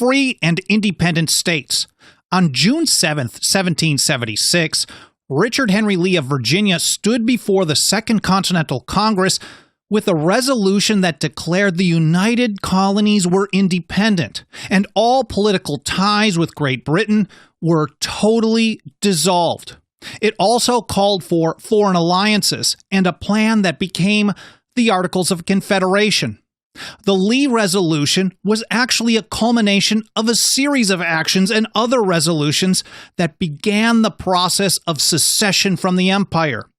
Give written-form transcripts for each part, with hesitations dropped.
free and independent states. On June 7, 1776, Richard Henry Lee of Virginia stood before the Second Continental Congress with a resolution that declared the United Colonies were independent, and all political ties with Great Britain were totally dissolved. It also called for foreign alliances and a plan that became the Articles of Confederation. The Lee Resolution was actually a culmination of a series of actions and other resolutions that began the process of secession from the empire.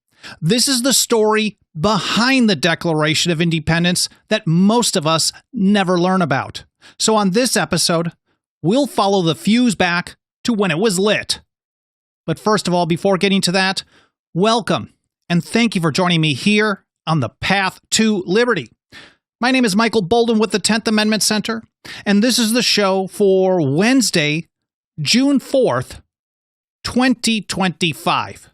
This is the story behind the Declaration of Independence that most of us never learn about. So on this episode, we'll follow the fuse back to when it was lit. But first of all, before getting to that, welcome and thank you for joining me here on the Path to Liberty. My name is Michael Bolden with the 10th Amendment Center, and this is the show for Wednesday, June 4th, 2025.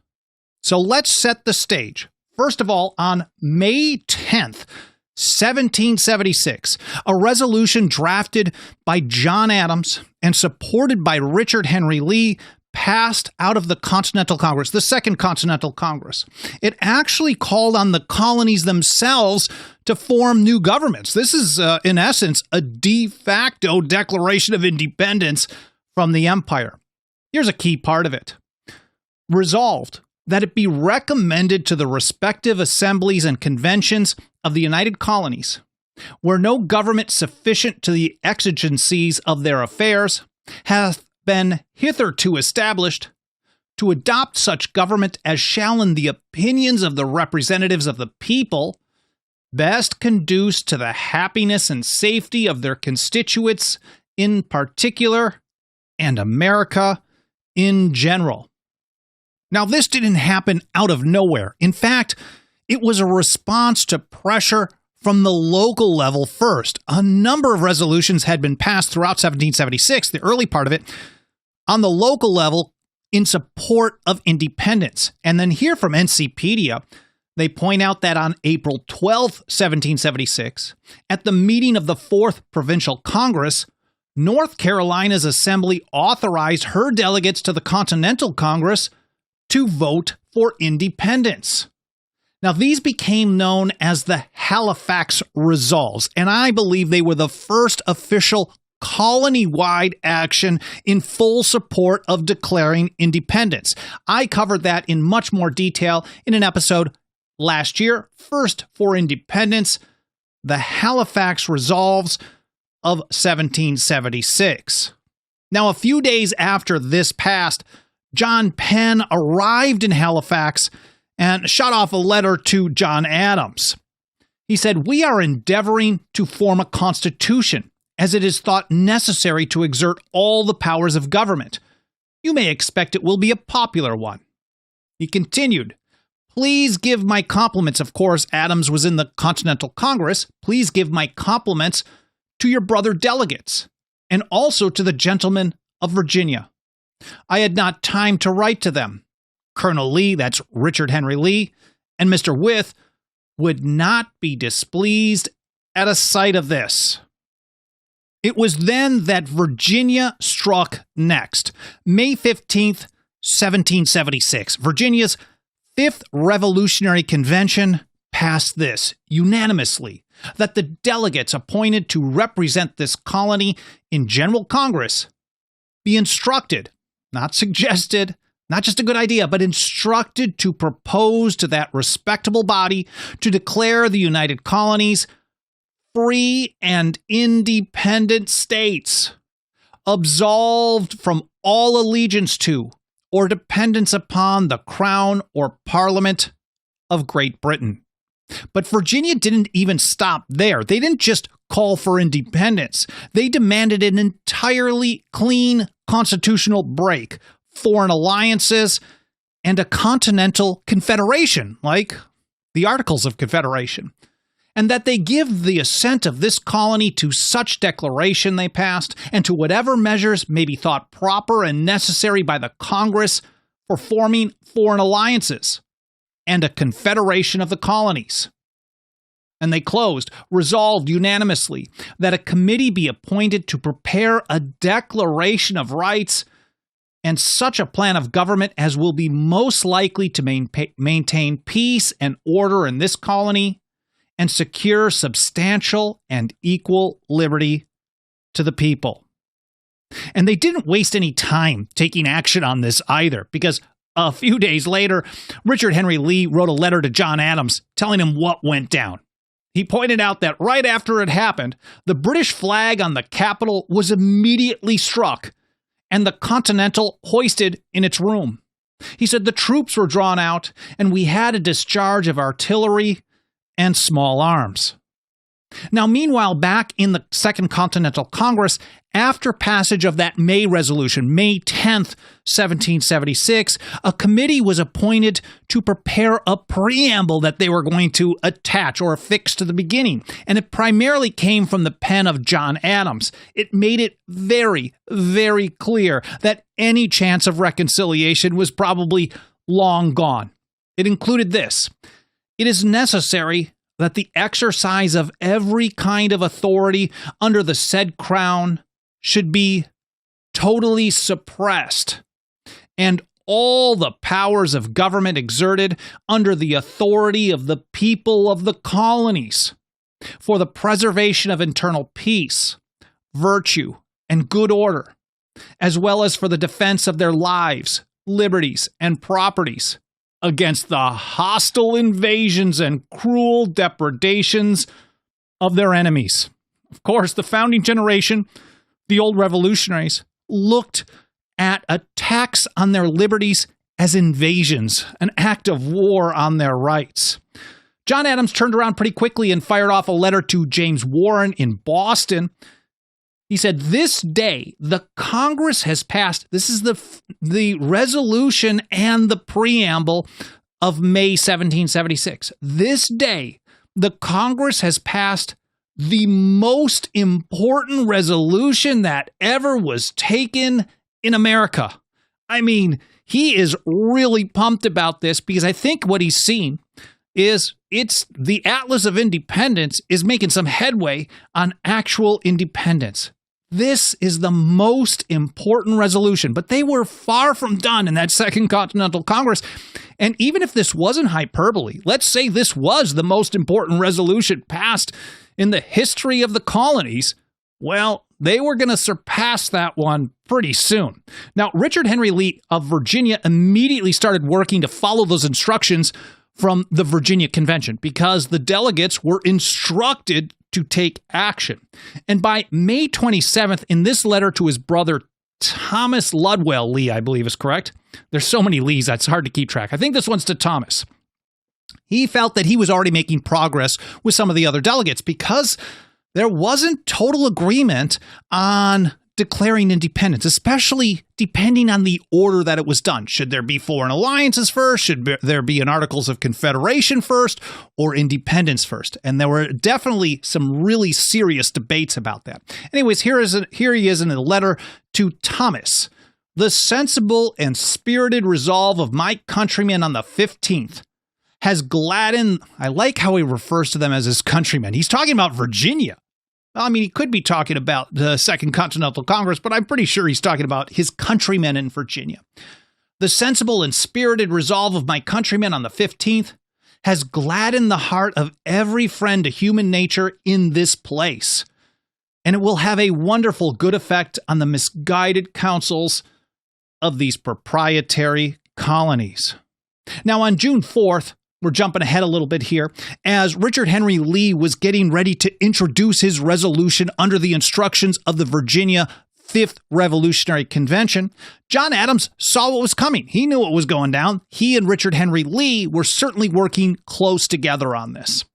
So let's set the stage. First of all, on May 10th, 1776, a resolution drafted by John Adams and supported by Richard Henry Lee passed out of the Continental Congress, the Second Continental Congress. It actually called on the colonies themselves to form new governments. This is, in essence, a de facto Declaration of Independence from the empire. Here's a key part of it. Resolved that it be recommended to the respective assemblies and conventions of the United Colonies, where no government sufficient to the exigencies of their affairs hath been hitherto established, to adopt such government as shall in the opinions of the representatives of the people best conduce to the happiness and safety of their constituents in particular, and America in general. Now, this didn't happen out of nowhere. In fact, it was a response to pressure from the local level first. A number of resolutions had been passed throughout 1776, the early part of it, on the local level in support of independence. And then here from Encyclopedia, they point out that on April 12th, 1776, at the meeting of the 4th Provincial Congress, North Carolina's assembly authorized her delegates to the Continental Congress to vote for independence. Now, these became known as the Halifax Resolves, and I believe they were the first official colony-wide action in full support of declaring independence. I covered that in much more detail in an episode last year, First for Independence, the Halifax Resolves of 1776. Now, a few days after this passed, John Penn arrived in Halifax and shot off a letter to John Adams. He said, "We are endeavoring to form a constitution, as it is thought necessary to exert all the powers of government. You may expect it will be a popular one." He continued, "Please give my compliments." Of course, Adams was in the Continental Congress. "Please give my compliments to your brother delegates, and also to the gentlemen of Virginia. I had not time to write to them. Colonel Lee," that's Richard Henry Lee, "and Mr. Wythe would not be displeased at a sight of this." It was then that Virginia struck next. May 15th, 1776, Virginia's 5th Revolutionary Convention passed this unanimously, that the delegates appointed to represent this colony in General Congress be instructed, not suggested, not just a good idea, but instructed to propose to that respectable body to declare the United Colonies free and independent states, absolved from all allegiance to or dependence upon the Crown or Parliament of Great Britain. But Virginia didn't even stop there. They didn't just call for independence. They demanded an entirely clean constitutional break, foreign alliances, and a continental confederation, like the Articles of Confederation, and that they give the assent of this colony to such declaration they passed, and to whatever measures may be thought proper and necessary by the Congress for forming foreign alliances, and a confederation of the colonies. and they closed, resolved unanimously that a committee be appointed to prepare a declaration of rights and such a plan of government as will be most likely to maintain peace and order in this colony and secure substantial and equal liberty to the people. And they didn't waste any time taking action on this either, because a few days later, Richard Henry Lee wrote a letter to John Adams telling him what went down. He pointed out that right after it happened, the British flag on the Capitol was immediately struck and the Continental hoisted in its room. He said the troops were drawn out and we had a discharge of artillery and small arms. Now, meanwhile, back in the Second Continental Congress, after passage of that May resolution, May 10th, 1776, a committee was appointed to prepare a preamble that they were going to attach or affix to the beginning. And it primarily came from the pen of John Adams. It made it very, very clear that any chance of reconciliation was probably long gone. It included this: it is necessary that the exercise of every kind of authority under the said crown should be totally suppressed, and all the powers of government exerted under the authority of the people of the colonies for the preservation of internal peace, virtue, and good order, as well as for the defense of their lives, liberties, and properties, against the hostile invasions and cruel depredations of their enemies. Of course, the founding generation, the old revolutionaries, looked at attacks on their liberties as invasions, an act of war on their rights. John Adams turned around pretty quickly and fired off a letter to James Warren in Boston. He said, "This day, the Congress has passed," this is the resolution and the preamble of May 1776. "This day, the Congress has passed the most important resolution that ever was taken in America." I mean, he is really pumped about this because I think what he's seen is it's the Atlas of Independence is making some headway on actual independence. This is the most important resolution, but they were far from done in that Second Continental Congress. And even if this wasn't hyperbole, let's say this was the most important resolution passed in the history of the colonies, well, they were going to surpass that one pretty soon. Now, Richard Henry Lee of Virginia immediately started working to follow those instructions from the Virginia Convention because the delegates were instructed to take action. And by May 27th, in this letter to his brother Thomas Ludwell Lee, I believe is correct. There's so many Lees, that's hard to keep track. I think this one's to Thomas. He felt that he was already making progress with some of the other delegates because there wasn't total agreement on declaring independence, especially depending on the order that it was done. Should there be foreign alliances first? Should there be an Articles of Confederation first, or independence first? And there were definitely some really serious debates about that. Anyways, here he is in a letter to Thomas. "The sensible and spirited resolve of my countrymen on the 15th has gladdened," I like how he refers to them as his countrymen. He's talking about Virginia. I mean, he could be talking about the Second Continental Congress, but I'm pretty sure he's talking about his countrymen in Virginia. "The sensible and spirited resolve of my countrymen on the 15th has gladdened the heart of every friend to human nature in this place, and it will have a wonderful good effect on the misguided counsels of these proprietary colonies." Now, on June 4th, we're jumping ahead a little bit here, as Richard Henry Lee was getting ready to introduce his resolution under the instructions of the Virginia 5th Revolutionary Convention, John Adams saw what was coming. He knew what was going down. He and Richard Henry Lee were certainly working close together on this.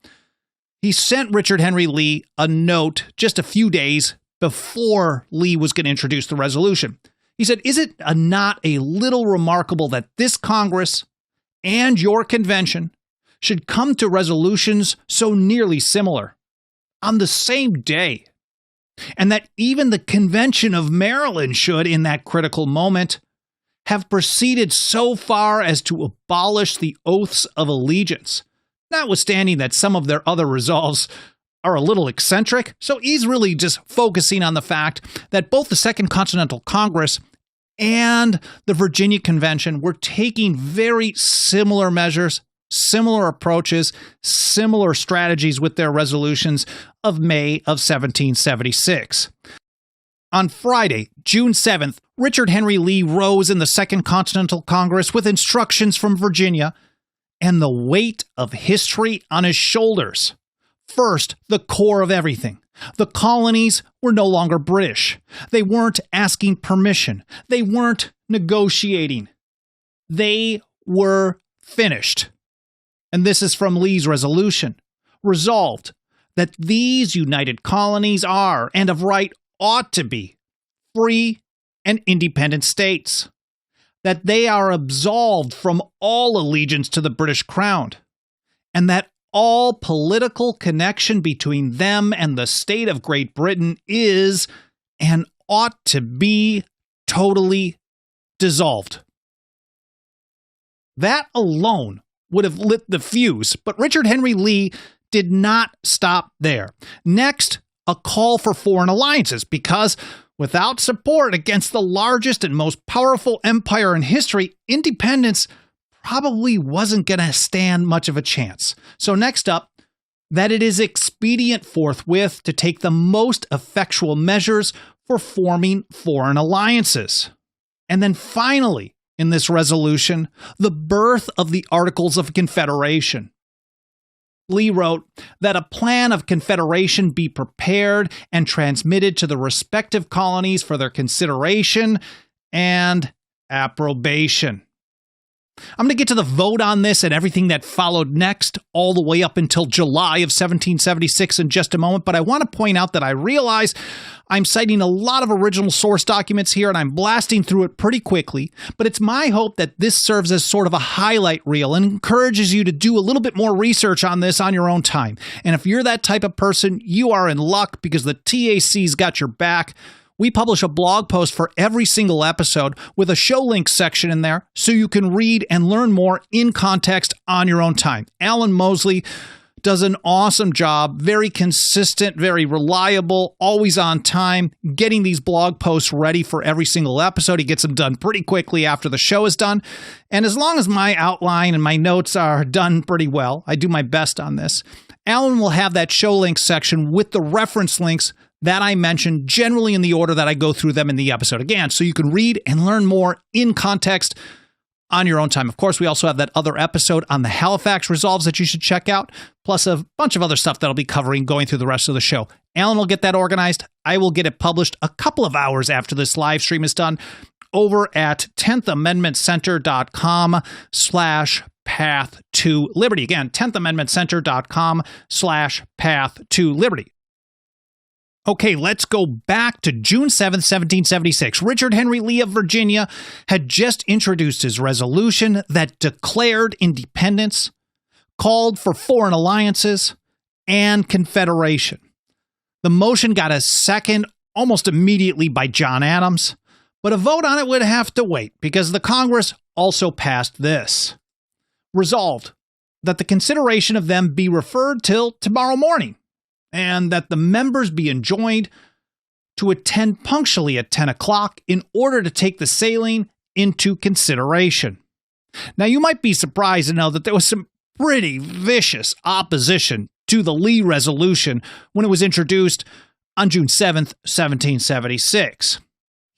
He sent Richard Henry Lee a note just a few days before Lee was going to introduce the resolution. He said, "Is it not a little remarkable that this Congress and your convention should come to resolutions so nearly similar on the same day, and that even the Convention of Maryland should, in that critical moment, have proceeded so far as to abolish the oaths of allegiance?" notwithstanding that some of their other resolves are a little eccentric. So he's really just focusing on the fact that both the Second Continental Congress and the Virginia Convention were taking very similar measures, similar approaches, similar strategies with their resolutions of May of 1776. On Friday, June 7th, Richard Henry Lee rose in the Second Continental Congress with instructions from Virginia and the weight of history on his shoulders. First, the core of everything. The colonies were no longer British. They weren't asking permission. They weren't negotiating. They were finished. And this is from Lee's resolution. Resolved that these united colonies are, and of right ought to be, free and independent states. That they are absolved from all allegiance to the British crown. And that all political connection between them and the state of Great Britain is and ought to be totally dissolved. That alone would have lit the fuse, but Richard Henry Lee did not stop there. Next, a call for foreign alliances, because without support against the largest and most powerful empire in history, independence probably wasn't going to stand much of a chance. So next up, that it is expedient forthwith to take the most effectual measures for forming foreign alliances. And then finally, in this resolution, the birth of the Articles of Confederation. Lee wrote that a plan of confederation be prepared and transmitted to the respective colonies for their consideration and approbation. I'm going to get to the vote on this and everything that followed next, all the way up until July of 1776 in just a moment, but I want to point out that I realize I'm citing a lot of original source documents here and I'm blasting through it pretty quickly, but it's my hope that this serves as sort of a highlight reel and encourages you to do a little bit more research on this on your own time. And if you're that type of person, you are in luck because the TAC's got your back. We publish a blog post for every single episode with a show links section in there so you can read and learn more in context on your own time. Alan Mosley does an awesome job, very consistent, very reliable, always on time, getting these blog posts ready for every single episode. He gets them done pretty quickly after the show is done. And as long as my outline and my notes are done pretty well, I do my best on this, Alan will have that show links section with the reference links that I mentioned, generally in the order that I go through them in the episode. Again, so you can read and learn more in context on your own time. Of course, we also have that other episode on the Halifax resolves that you should check out, plus a bunch of other stuff that I'll be covering going through the rest of the show. Alan will get that organized. I will get it published a couple of hours after this live stream is done over at 10thamendmentcenter.com/path to liberty. Again, 10thamendmentcenter.com/path to liberty. Okay, let's go back to June 7th, 1776. Richard Henry Lee of Virginia had just introduced his resolution that declared independence, called for foreign alliances, and confederation. The motion got a second almost immediately by John Adams, but a vote on it would have to wait because the Congress also passed this. Resolved that the consideration of them be referred till tomorrow morning, and that the members be enjoined to attend punctually at 10 o'clock in order to take the sailing into consideration. Now, you might be surprised to know that there was some pretty vicious opposition to the Lee resolution when it was introduced on June 7th, 1776.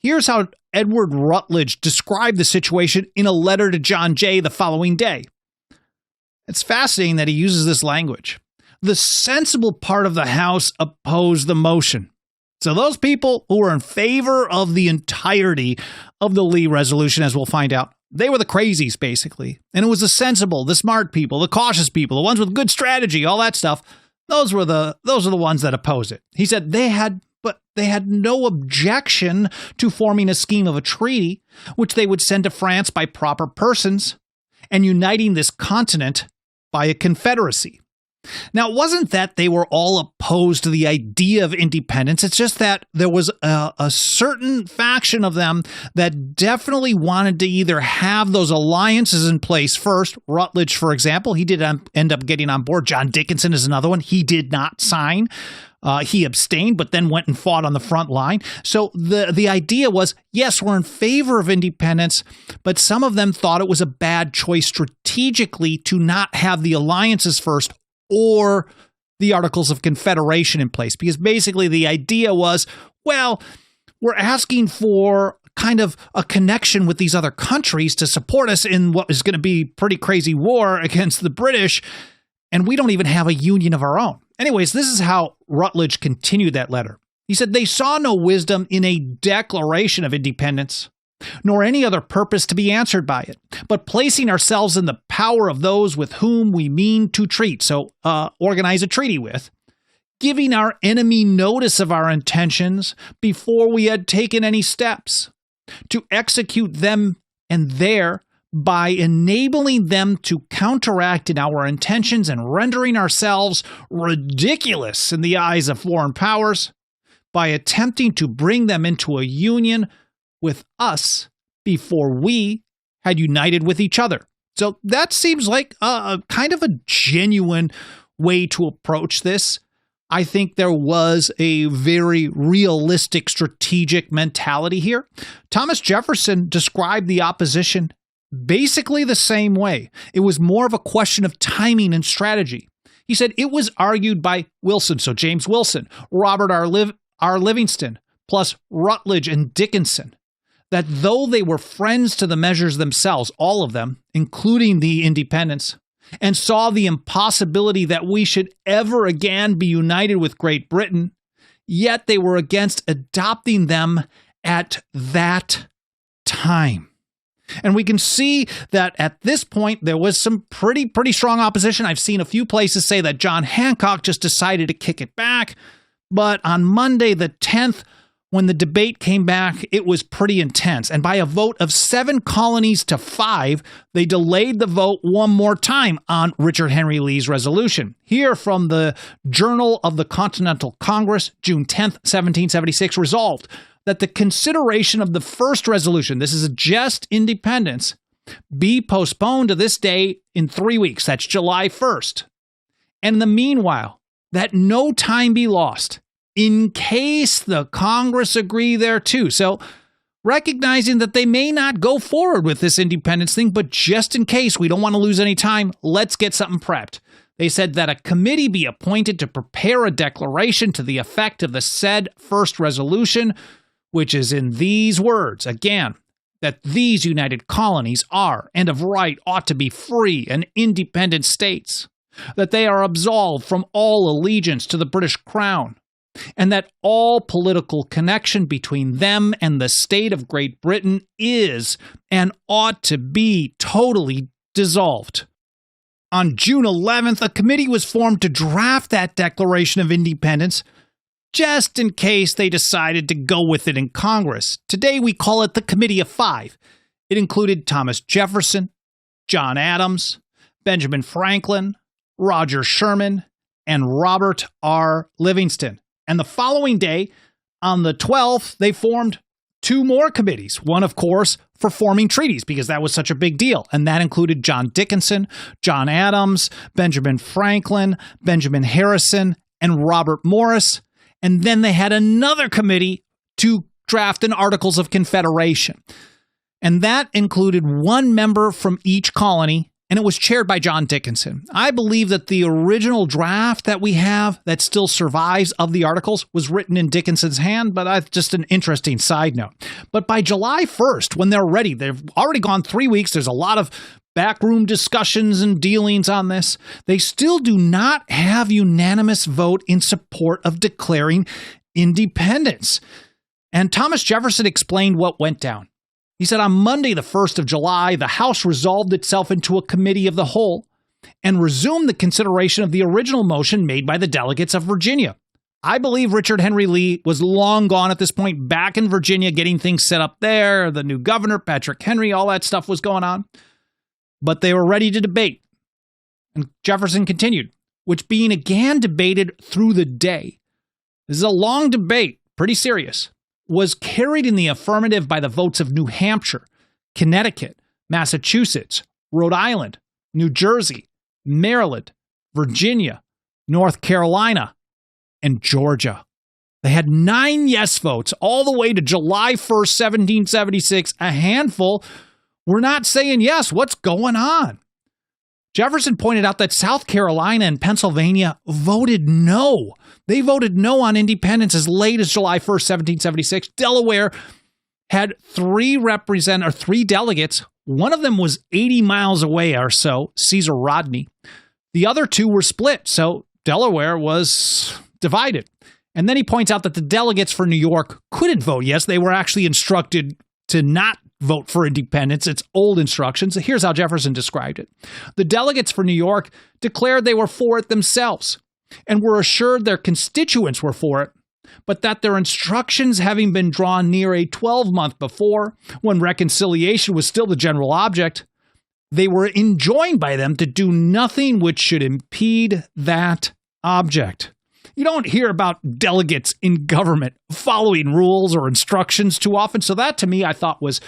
Here's how Edward Rutledge described the situation in a letter to John Jay the following day. It's fascinating that he uses this language. The sensible part of the House opposed the motion. So those people who were in favor of the entirety of the Lee resolution, as we'll find out, they were the crazies, basically. And it was the sensible, the smart people, the cautious people, the ones with good strategy, all that stuff. Those are the ones that opposed it. He said they had no objection to forming a scheme of a treaty, which they would send to France by proper persons, and uniting this continent by a confederacy. Now, it wasn't that they were all opposed to the idea of independence. It's just that there was a certain faction of them that definitely wanted to either have those alliances in place first. Rutledge, for example, he did end up getting on board. John Dickinson is another one. He did not sign. He abstained, but then went and fought on the front line. So the idea was, yes, we're in favor of independence, but some of them thought it was a bad choice strategically to not have the alliances first or the Articles of Confederation in place. Because basically the idea was, well, we're asking for kind of a connection with these other countries to support us in what is going to be pretty crazy war against the British, and we don't even have a union of our own. Anyways, this is how Rutledge continued that letter. He said, they saw no wisdom in a declaration of independence, nor any other purpose to be answered by it, but placing ourselves in the power of those with whom we mean to treat, so organize a treaty with, giving our enemy notice of our intentions before we had taken any steps, to execute them and there, by enabling them to counteract in our intentions and rendering ourselves ridiculous in the eyes of foreign powers, by attempting to bring them into a union with us before we had united with each other. So that seems like a kind of a genuine way to approach this. I think there was a very realistic strategic mentality here. Thomas Jefferson described the opposition basically the same way. It was more of a question of timing and strategy. He said it was argued by Wilson, so James Wilson, Robert R. Livingston, plus Rutledge and Dickinson, that though they were friends to the measures themselves, all of them, including the independents, and saw the impossibility that we should ever again be united with Great Britain, yet they were against adopting them at that time. And we can see that at this point, there was some pretty strong opposition. I've seen a few places say that John Hancock just decided to kick it back. But on Monday, the 10th, when the debate came back, it was pretty intense. And by a vote of 7 colonies to 5, they delayed the vote one more time on Richard Henry Lee's resolution. Here from the Journal of the Continental Congress, June 10th, 1776, resolved that the consideration of the first resolution, this is just independence, be postponed to this day in 3 weeks. That's July 1st. And in the meanwhile, that no time be lost in case the Congress agree thereto. So recognizing that they may not go forward with this independence thing, but just in case we don't want to lose any time, let's get something prepped. They said that a committee be appointed to prepare a declaration to the effect of the said first resolution, which is in these words, again, that these united colonies are, and of right ought to be free and independent states, that they are absolved from all allegiance to the British Crown, and that all political connection between them and the state of Great Britain is and ought to be totally dissolved. On June 11th, a committee was formed to draft that Declaration of Independence, just in case they decided to go with it in Congress. Today we call it the Committee of Five. It included Thomas Jefferson, John Adams, Benjamin Franklin, Roger Sherman, and Robert R. Livingston. And the following day, on the 12th, they formed 2 more committees. One, of course, for forming treaties, because that was such a big deal. And that included John Dickinson, John Adams, Benjamin Franklin, Benjamin Harrison, and Robert Morris. And then they had another committee to draft an Articles of Confederation. And that included 1 member from each colony, and it was chaired by John Dickinson. I believe that the original draft that we have that still survives of the Articles was written in Dickinson's hand, but that's just an interesting side note. But by July 1st, when they're ready, they've already gone 3 weeks. There's a lot of backroom discussions and dealings on this. They still do not have unanimous vote in support of declaring independence. And Thomas Jefferson explained what went down. He said, on Monday, the 1st of July, the House resolved itself into a committee of the whole and resumed the consideration of the original motion made by the delegates of Virginia. I believe Richard Henry Lee was long gone at this point, back in Virginia, getting things set up there. The new governor, Patrick Henry, all that stuff was going on. But they were ready to debate. And Jefferson continued, which being again debated through the day, this is a long debate, pretty serious, was carried in the affirmative by the votes of New Hampshire, Connecticut, Massachusetts, Rhode Island, New Jersey, Maryland, Virginia, North Carolina, and Georgia. They had 9 yes votes all the way to July 1st, 1776. A handful were not saying yes. What's going on? Jefferson pointed out that South Carolina and Pennsylvania voted no. They voted no on independence as late as July 1st, 1776. Delaware had 3 delegates. One of them was 80 miles away or so, Caesar Rodney. The other 2 were split, so Delaware was divided. And then he points out that the delegates for New York couldn't vote yes. They were actually instructed to not vote for independence. It's old instructions. Here's how Jefferson described it. The delegates for New York declared they were for it themselves and were assured their constituents were for it, but that their instructions having been drawn near a 12-month before, when reconciliation was still the general object, they were enjoined by them to do nothing which should impede that object. You don't hear about delegates in government following rules or instructions too often. So that, to me, I thought was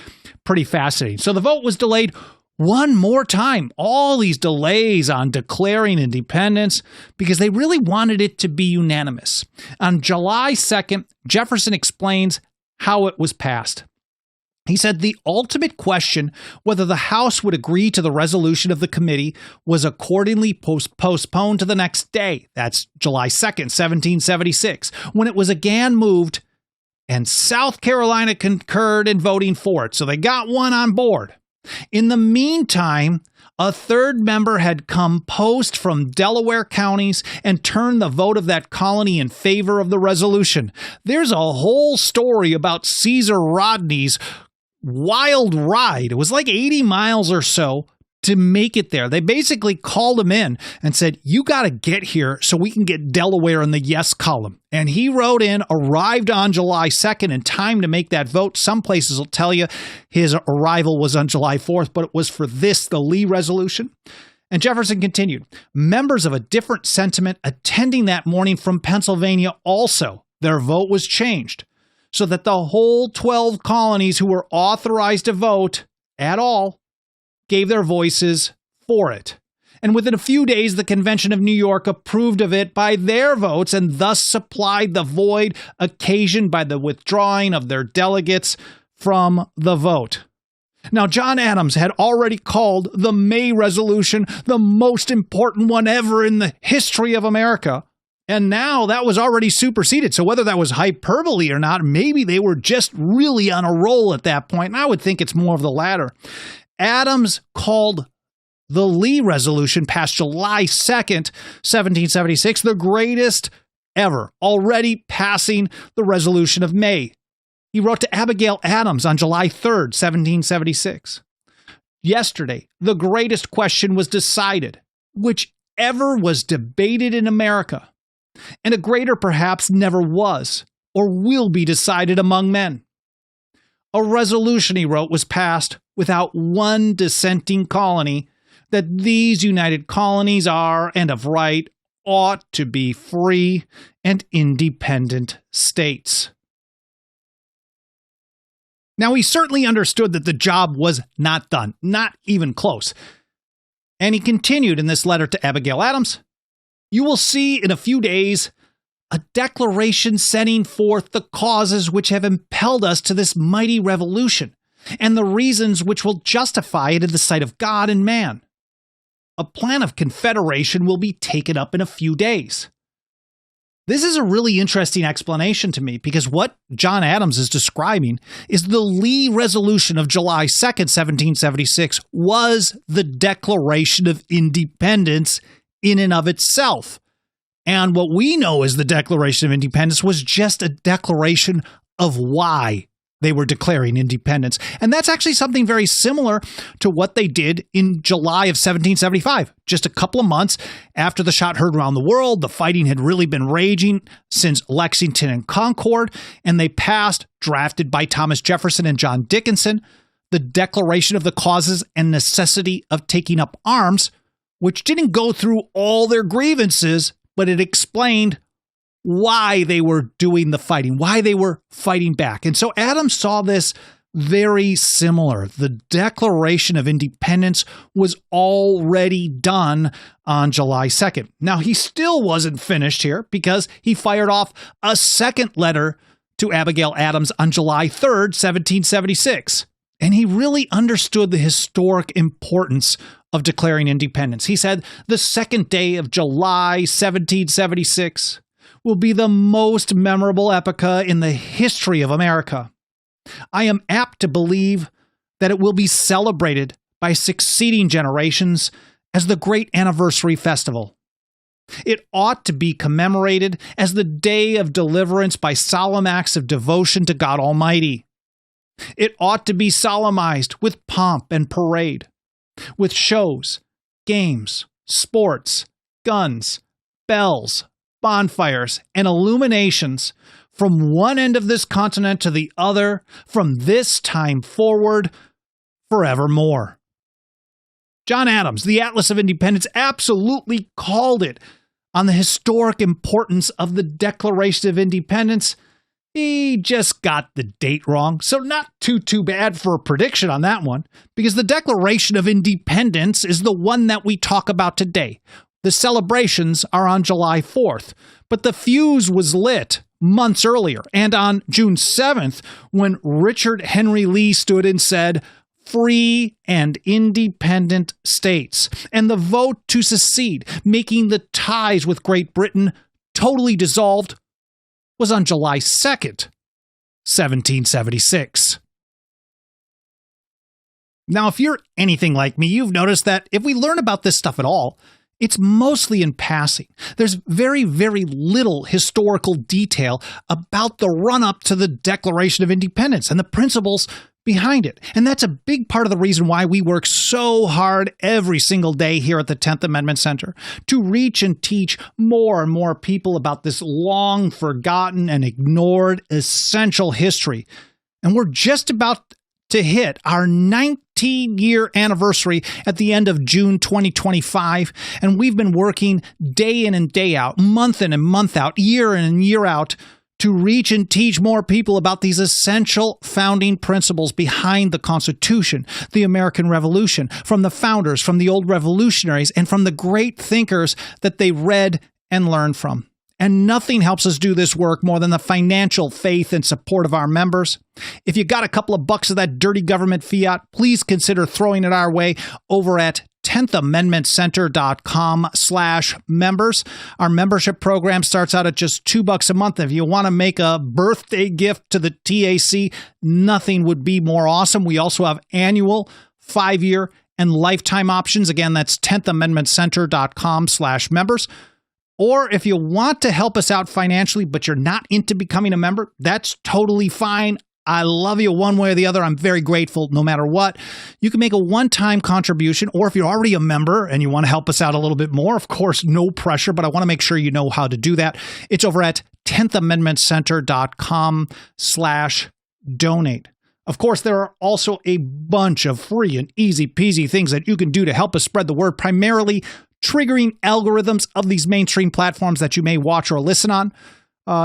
pretty fascinating. So the vote was delayed one more time. All these delays on declaring independence because they really wanted it to be unanimous. On July 2nd, Jefferson explains how it was passed. He said the ultimate question whether the House would agree to the resolution of the committee was accordingly postponed to the next day. That's July 2nd, 1776, when it was again moved, and South Carolina concurred in voting for it. So they got one on board. In the meantime, a third member had come post from Delaware counties and turned the vote of that colony in favor of the resolution. There's a whole story about Caesar Rodney's wild ride. It was like 80 miles or so to make it there. They basically called him in and said, you got to get here so we can get Delaware in the yes column. And he rode in, arrived on July 2nd in time to make that vote. Some places will tell you his arrival was on July 4th, but it was for this, the Lee resolution. And Jefferson continued, members of a different sentiment attending that morning from Pennsylvania also, their vote was changed, so that the whole 12 colonies who were authorized to vote at all gave their voices for it. And within a few days, the Convention of New York approved of it by their votes and thus supplied the void occasioned by the withdrawing of their delegates from the vote. Now, John Adams had already called the May Resolution the most important one ever in the history of America. And now that was already superseded. So whether that was hyperbole or not, maybe they were just really on a roll at that point. And I would think it's more of the latter. Adams called the Lee Resolution passed July 2nd, 1776, the greatest ever, already passing the resolution of May. He wrote to Abigail Adams on July 3rd, 1776. Yesterday, the greatest question was decided, which ever was debated in America. And a greater perhaps never was or will be decided among men. A resolution, he wrote, was passed without one dissenting colony that these united colonies are and of right ought to be free and independent states. Now, he certainly understood that the job was not done, not even close. And he continued in this letter to Abigail Adams, you will see in a few days a declaration setting forth the causes which have impelled us to this mighty revolution and the reasons which will justify it in the sight of God and man. A plan of confederation will be taken up in a few days. This is a really interesting explanation to me because what John Adams is describing is the Lee Resolution of July 2nd, 1776 was the Declaration of Independence in and of itself. And what we know as the Declaration of Independence was just a declaration of why they were declaring independence. And that's actually something very similar to what they did in July of 1775. Just a couple of months after the shot heard around the world, the fighting had really been raging since Lexington and Concord, and they passed, drafted by Thomas Jefferson and John Dickinson, the Declaration of the Causes and Necessity of Taking Up Arms, which didn't go through all their grievances, but it explained why they were doing the fighting, why they were fighting back. And so Adams saw this very similar. The Declaration of Independence was already done on July 2nd. Now, he still wasn't finished here because he fired off a second letter to Abigail Adams on July 3rd, 1776. And he really understood the historic importance of declaring independence. He said, "The second day of July, 1776, will be the most memorable epoch in the history of America. I am apt to believe that it will be celebrated by succeeding generations as the great anniversary festival. It ought to be commemorated as the day of deliverance by solemn acts of devotion to God Almighty. It ought to be solemnized with pomp and parade, with shows, games, sports, guns, bells, bonfires, and illuminations from one end of this continent to the other, from this time forward, forevermore." John Adams, the Atlas of Independence, absolutely called it on the historic importance of the Declaration of Independence. He just got the date wrong, so not too bad for a prediction on that one, because the Declaration of Independence is the one that we talk about today. The celebrations are on July 4th, but the fuse was lit months earlier, and on June 7th, when Richard Henry Lee stood and said, "Free and independent states," and the vote to secede, making the ties with Great Britain totally dissolved, was on July 2nd, 1776. Now, if you're anything like me, you've noticed that if we learn about this stuff at all, it's mostly in passing. There's very, very little historical detail about the run-up to the Declaration of Independence and the principles behind it. And that's a big part of the reason why we work so hard every single day here at the 10th Amendment Center to reach and teach more and more people about this long forgotten and ignored essential history. And we're just about to hit our 19-year anniversary at the end of June 2025, and we've been working day in and day out, month in and month out, year in and year out, to reach and teach more people about these essential founding principles behind the Constitution, the American Revolution, from the founders, from the old revolutionaries, and from the great thinkers that they read and learned from. And nothing helps us do this work more than the financial faith and support of our members. If you got a couple of bucks of that dirty government fiat, please consider throwing it our way over at 10thamendmentcenter.com/members. Our membership program starts out at just $2 a month. If you want to make a birthday gift to the TAC, nothing would be more awesome. We also have annual, 5-year, and lifetime options. Again, that's 10thamendmentcenter.com/members. Or if you want to help us out financially, but you're not into becoming a member, that's totally fine. I love you one way or the other. I'm very grateful no matter what. You can make a one-time contribution, or if you're already a member and you want to help us out a little bit more, of course, no pressure, but I want to make sure you know how to do that. It's over at 10thamendmentcenter.com/donate. Of course, there are also a bunch of free and easy-peasy things that you can do to help us spread the word, primarily triggering algorithms of these mainstream platforms that you may watch or listen on.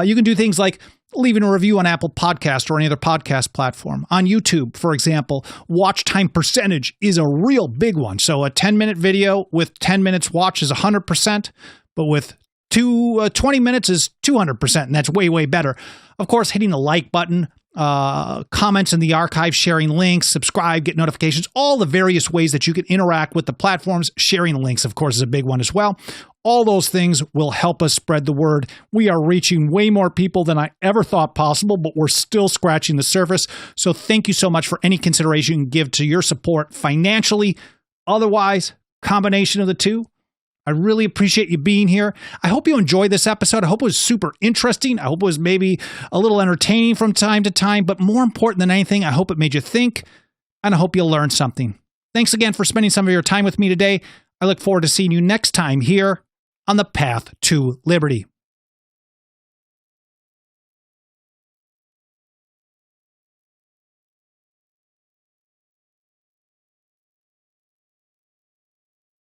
You can do things like leaving a review on Apple Podcast or any other podcast platform. On YouTube, for example, watch time percentage is a real big one. So a 10-minute video with 10 minutes watch is 100%, but with 20 minutes is 200%, and that's way, way better. Of course, hitting the like button, comments in the archive, sharing links, subscribe, get notifications, all the various ways that you can interact with the platforms. Sharing the links, of course, is a big one as well. All those things will help us spread the word. We are reaching way more people than I ever thought possible, but we're still scratching the surface. So thank you so much for any consideration you can give to your support financially. Otherwise, combination of the two. I really appreciate you being here. I hope you enjoyed this episode. I hope it was super interesting. I hope it was maybe a little entertaining from time to time, but more important than anything, I hope it made you think, and I hope you learned something. Thanks again for spending some of your time with me today. I look forward to seeing you next time here on the Path to Liberty.